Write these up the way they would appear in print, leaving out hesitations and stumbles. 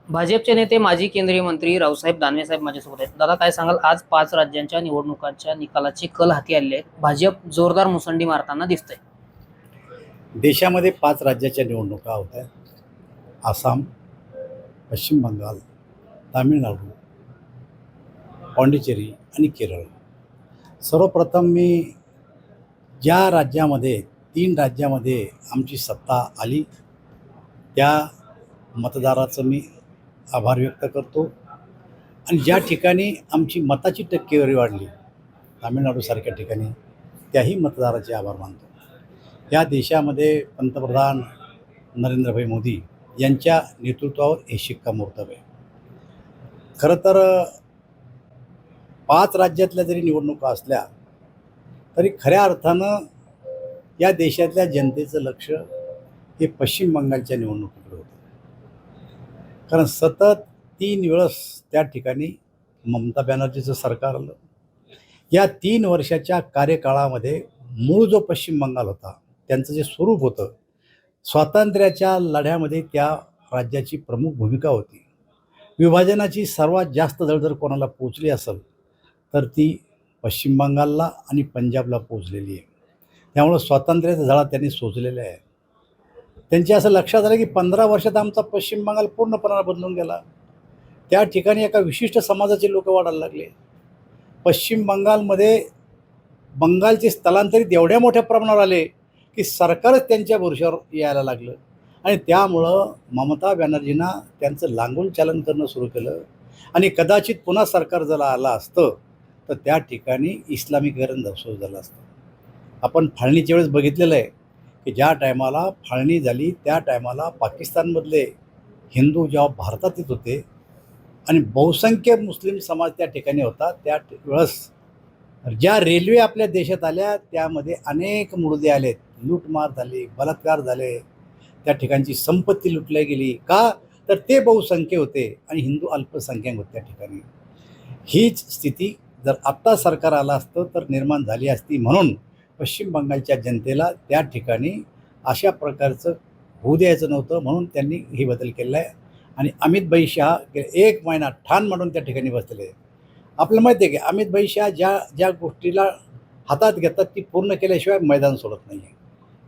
भाजपचे नेते माजी केंद्रीय मंत्री रावसाहेब दानवे साहेब माझ्यासोबत आहेत. दादा, काय सांगाल? आज 5 राज्यांच्या निवडणुकांच्या निकालाचे कल हाती आले आहेत. भाजप जोरदार मुसंडी मारताना दिसतंय. देशामध्ये 5 राज्याच्या निवडणुका होत आहेत. आसाम, पश्चिम बंगाल, तामिळनाडू, पाँडिचेरी आणि केरळ. सर्वप्रथम मी ज्या राज्यामध्ये 3 राज्यामध्ये आमची सत्ता आली त्या मतदाराचं मी आभार व्यक्त करतो. आणि ज्या ठिकाणी आमची मताची टक्केवारी वाढली, तामिळनाडूसारख्या ठिकाणी, त्याही मतदाराचे आभार मानतो. या देशामध्ये पंतप्रधान नरेंद्रभाई मोदी यांच्या नेतृत्वावर हे शिक्कामोर्तब आहे. खरं तर 5 राज्यातल्या जरी निवडणुका असल्या तरी खऱ्या अर्थानं या देशातल्या जनतेचं लक्ष हे पश्चिम बंगालच्या निवडणुकीकडे होतं. कारण सतत 3 वेळेस त्या ठिकाणी ममता बॅनर्जीचं सरकार आलं. या 3 वर्षाच्या कार्यकाळामध्ये मूळ जो पश्चिम बंगाल होता, त्यांचं जे स्वरूप होतं, स्वातंत्र्याच्या लढ्यामध्ये त्या राज्याची प्रमुख भूमिका होती. विभाजनाची सर्वात जास्त जळजळ कोणाला पोचली असेल तर ती पश्चिम बंगालला आणि पंजाबला पोचलेली आहे. त्यामुळं स्वातंत्र्याचा झळा त्यांनी सोचलेला आहे. त्यांच्या असं लक्षात आलं की 15 वर्षात आमचा पश्चिम बंगाल पूर्णपणे बदलून गेला. त्या ठिकाणी एका विशिष्ट समाजाचे लोक वाढायला लागले. पश्चिम बंगालमध्ये बंगालचे स्थलांतरित एवढ्या मोठ्या प्रमाणावर आले की सरकारच त्यांच्या भरोश्यावर यायला लागलं. आणि त्यामुळं ममता बॅनर्जींना त्यांचं लांगूल चालन करणं सुरू केलं. आणि कदाचित पुन्हा सरकार जर आलं असतं तर त्या ठिकाणी इस्लामीकरण सुरू झालं असतं. आपण फाळणीच्या वेळेस बघितलेलं आहे की ज्या टायमाला फाळणी झाली त्या टायमाला पाकिस्तानमधले हिंदू जेव्हा भारतात येत होते आणि बहुसंख्य मुस्लिम समाज त्या ठिकाणी होता, त्या वेळेस ज्या रेल्वे आपल्या देशात आल्या त्यामध्ये अनेक मुर्दे आलेत, लूटमार झाली, बलात्कार झाले, त्या ठिकाणची संपत्ती लुटली गेली. का? तर ते बहुसंख्य होते आणि हिंदू अल्पसंख्याक होते त्या ठिकाणी. हीच स्थिती जर आत्ता सरकार आलं असतं तर निर्माण झाली असती. म्हणून पश्चिम बंगालच्या जनतेला त्या ठिकाणी अशा प्रकारचं होऊ द्यायचं नव्हतं, म्हणून त्यांनी हे बदल केला आहे. आणि अमित भाई शहा 1 महिना ठाण मांडून त्या ठिकाणी बसलेले आहे. आपल्याला माहिती आहे की अमित भाई शहा ज्या ज्या गोष्टीला हातात घेतात ती पूर्ण केल्याशिवाय मैदान सोडत नाही आहे.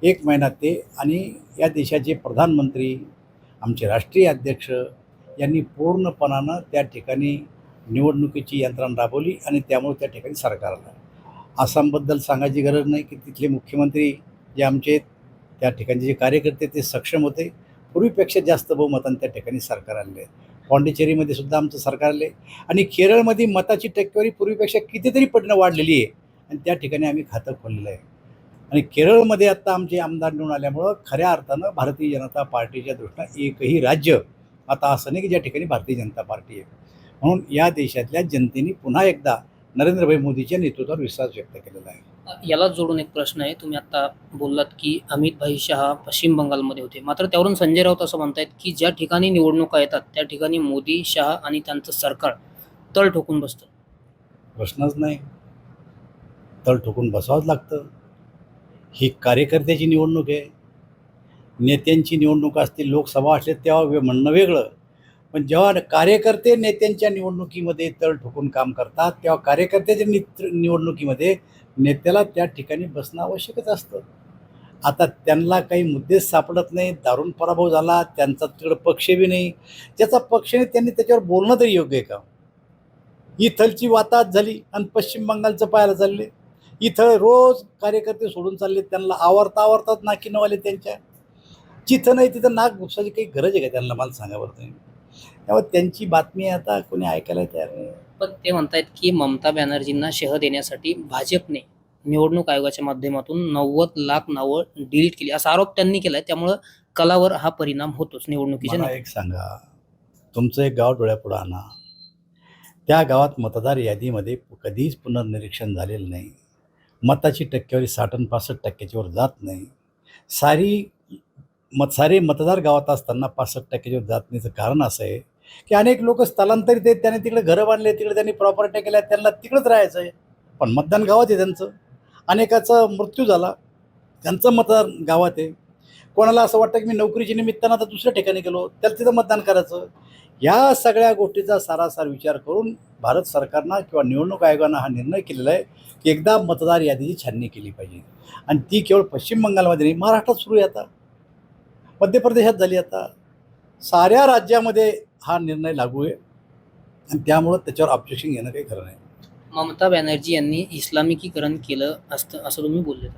1 महिना ते आणि या देशाचे प्रधानमंत्री, आमचे राष्ट्रीय अध्यक्ष यांनी पूर्णपणानं त्या ठिकाणी निवडणुकीची यंत्रणा राबवली आणि त्यामुळे त्या ठिकाणी सरकार आलं. आसामबद्दल सांगायची गरज नाही की तिथले मुख्यमंत्री जे आमचे त्या ठिकाणचे जे कार्यकर्ते ते सक्षम होते. पूर्वीपेक्षा जास्त बहुमताने त्या ठिकाणी सरकार आले. पाँडिचेरीमध्ये सुद्धा आमचं सरकार आले. आणि केरळमध्ये मताची टक्केवारी पूर्वीपेक्षा कितीतरी पटीनं वाढलेली आहे आणि त्या ठिकाणी आम्ही खातं खोललेलं आहे. आणि केरळमध्ये आत्ता आमचे आमदार निवडून आल्यामुळं खऱ्या अर्थानं भारतीय जनता पार्टीच्या दृष्टीनं एकही राज्य आता असं नाही की ज्या ठिकाणी भारतीय जनता पार्टी आहे. म्हणून या देशातल्या जनतेने पुन्हा एकदा नरेंद्रभाई मोदीच्या नेतृत्वावर विश्वास व्यक्त केलेला आहे. याला जोडून एक प्रश्न आहे. तुम्ही आता बोललात की अमित भाई शहा पश्चिम बंगालमध्ये होते, मात्र त्यावरून संजय राऊत असं म्हणतायत की ज्या ठिकाणी निवडणुका येतात त्या ठिकाणी मोदी, शहा आणि त्यांचं सरकार तळ ठोकून बसतं. प्रश्नच नाही, तळ ठोकून बसावंच लागतं. ही कार्यकर्त्याची निवडणूक आहे. नेत्यांची निवडणूक असते, लोकसभा असते तेव्हा म्हणणं वेगळं. पण जेव्हा कार्यकर्ते नेत्यांच्या निवडणुकीमध्ये तळ ठोकून काम करतात तेव्हा कार्यकर्त्याच्या निवडणुकीमध्ये नेत्याला त्या ठिकाणी बसणं आवश्यकच असतं. आता त्यांना काही मुद्देच सापडत नाही. दारुण पराभव झाला, त्यांचा तिकडं पक्ष बी नाही. ज्याचा पक्ष नाही त्यांनी त्याच्यावर बोलणं तरी योग्य आहे का? इथलची वाताहत झाली आणि पश्चिम बंगालचं पाहायला चालले. इथं रोज कार्यकर्ते सोडून चालले, त्यांना आवरतात नाकी नवाले त्यांच्या. जिथं नाही तिथं नाक घुसायची काही गरज आहे का त्यांना? मला सांगा बरं तुम्ही. त्यामुळे त्यांची बातमी आता कोणी ऐकायला तयार नाही. पण ते म्हणतायत की ममता बॅनर्जींना शह देण्यासाठी भाजपने निवडणूक आयोगाच्या माध्यमातून 90 लाख नावं डिलीट केली, असा आरोप त्यांनी केलाय. त्यामुळं कलावर हा परिणाम होतोच निवडणुकीच्या. मला एक सांगा, तुमचं एक गाव डोळ्यापुढं आणा. त्या गावात मतदार यादीमध्ये कधीच पुनर्निरीक्षण झालेलं नाही. मताची टक्केवारी 60 आणि 65% वर जात नाही. सारे मतदार गावात असताना 65% वर जात नाहीचं कारण असं आहे की अनेक लोक स्थलांतरित आहेत, त्याने तिकडे घरं बांधले, तिकडे त्यांनी प्रॉपर्टी केल्या, त्यांना तिकडेच राहायचं आहे. पण मतदान गावात आहे त्यांचं. अनेकाचा मृत्यू झाला, त्यांचं मतदान गावात आहे. कोणाला असं वाटतं की मी नोकरीच्या निमित्तानं आता दुसऱ्या ठिकाणी गेलो, त्याला तिथं मतदान करायचं. या सगळ्या गोष्टीचा सारासार विचार करून भारत सरकारनं किंवा निवडणूक आयोगानं हा निर्णय केलेला आहे की एकदा मतदार यादीची छाननी केली पाहिजे. आणि ती केवळ पश्चिम बंगालमध्ये नाही, महाराष्ट्रात सुरू आहे, आता मध्य प्रदेशात झाली, आता साऱ्या राज्यामध्ये हा निर्णय लागू आहे. आणि त्यामुळं त्याच्यावर ऑब्जेक्शन घेणं काही खरं नाही. ममता बॅनर्जी यांनी इस्लामिकीकरण केलं असतं असं तुम्ही बोलले.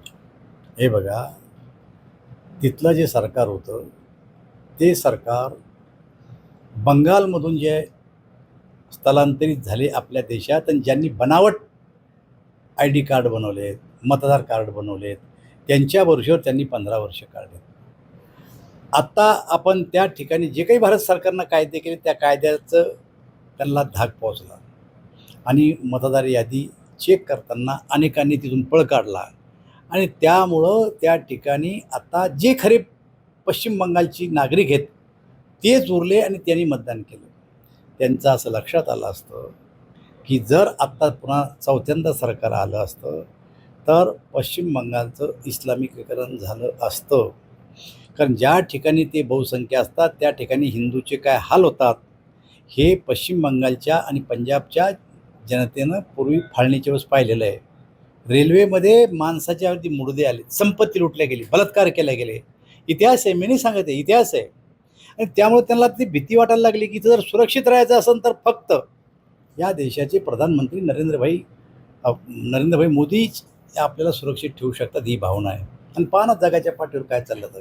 हे बघा, तिथलं जे सरकार होतं ते सरकार बंगालमधून जे स्थलांतरित झाले आपल्या देशात आणि ज्यांनी बनावट ID कार्ड बनवलेत, मतदार कार्ड बनवलेत, त्यांच्या वर्षावर त्यांनी 15 वर्ष काढले. आत्ता आपण त्या ठिकाणी जे काही भारत सरकारनं कायदे केले त्या कायद्याचं त्यांना धाक पोहोचला आणि मतदार यादी चेक करताना अनेकांनी तिथून पळ काढला. आणि त्यामुळं त्या ठिकाणी आता जे खरे पश्चिम बंगालची नागरिक आहेत तेच उरले आणि त्यांनी मतदान केलं. त्यांचं असं लक्षात आलं असतं की जर आत्ता पुन्हा चौथ्यांदा सरकार आलं असतं तर पश्चिम बंगालचं इस्लामिकीकरण झालं असतं. कारण ज्या ठिकाणी ते बहुसंख्या असतात त्या ठिकाणी हिंदूचे काय हाल होतात हे पश्चिम बंगालच्या आणि पंजाबच्या जनतेनं पूर्वी फाळणीच्या वेळेस पाहिलेलं आहे. रेल्वेमध्ये माणसाच्या अगदी मुडदे आले, संपत्ती लुटल्या गेली, बलात्कार केले गेले. इतिहास आहे, मी नाही सांगत आहे, इतिहास आहे. आणि त्यामुळे त्यांना ती भीती वाटायला लागली की जर सुरक्षित राहायचं असेल तर फक्त या देशाचे प्रधानमंत्री नरेंद्रभाई मोदीच आपल्याला सुरक्षित ठेवू शकतात, ही भावना आहे. आणि पहा ना जगाच्या पाठीवर काय चाललं, तर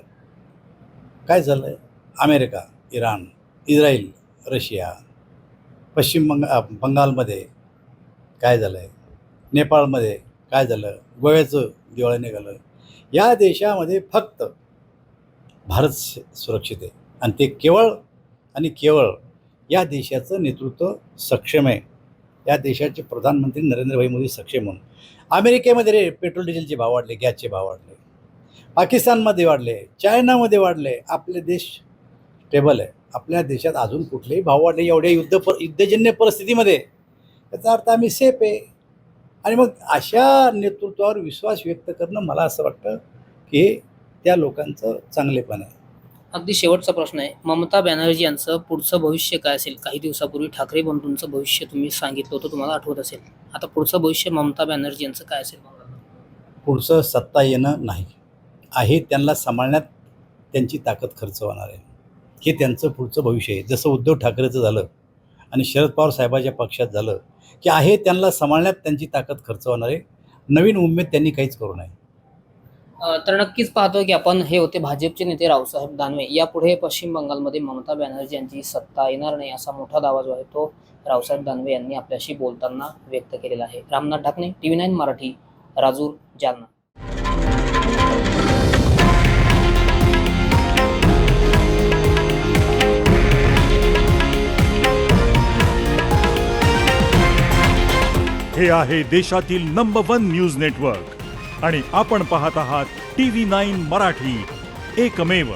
काय चाललं आहे. अमेरिका, इराण, इस्रायल, रशिया, पश्चिम बंगालमध्ये काय झालं आहे, नेपाळमध्ये काय झालं, गोव्याचं दिवाळं निघालं. या देशामध्ये फक्त भारत सुरक्षित आहे आणि ते केवळ या देशाचं नेतृत्व सक्षम आहे. या देशाचे प्रधानमंत्री नरेंद्रभाई मोदी सक्षम म्हणून. अमेरिकेमध्ये पेट्रोल डिझेलचे भाव वाढले, गॅसचे भाव वाढले, पाकिस्तानमध्ये वाढले, चायनामध्ये वाढले. आपले देश स्टेबल आहे. आपल्या देशात अजून कुठलेही भाव वाढले एवढ्या युद्धजन्य परिस्थितीमध्ये, याचा अर्थ आम्ही सेफ आहे. आणि मग अशा नेतृत्वावर विश्वास व्यक्त करणं मला असं वाटतं की त्या लोकांचं चांगलेपण आहे. अगदी शेवटचा प्रश्न आहे, ममता बॅनर्जी यांचं पुढचं भविष्य काय असेल? काही दिवसापूर्वी ठाकरे बंधूंचं भविष्य तुम्ही सांगितलं होतं, तुम्हाला आठवत असेल. आता पुढचं भविष्य ममता बॅनर्जी यांचं काय असेल? पुढचं सत्ता येणं नाही आहे, त्यांना सांभाळण्यात त्यांची ताकद खर्च होणार आहे. हे त्यांचं पुढचं भविष्य आहे. जसं उद्धव ठाकरेचं झालं आणि शरद पवार साहेबाच्या पक्षात झालं की आहे त्यांना सांभाळण्यात त्यांची ताकद खर्च होणार आहे. नवीन उमेद त्यांनी काहीच करू नये. तर नक्कीच पाहतोय की आपण हे होते भाजपचे नेते रावसाहेब दानवे. यापुढे पश्चिम बंगालमध्ये ममता बॅनर्जी यांची सत्ता येणार नाही असा मोठा दावा जो आहे तो रावसाहेब दानवे यांनी आपल्याशी बोलताना व्यक्त केलेला आहे. रामनाथ ढाकणे, TV9 मराठी, राजूर, जालना. हे आहे देशातील नंबर 1 न्यूज नेटवर्क आणि आपण पाहत आहात TV9 मराठी, एकमेव.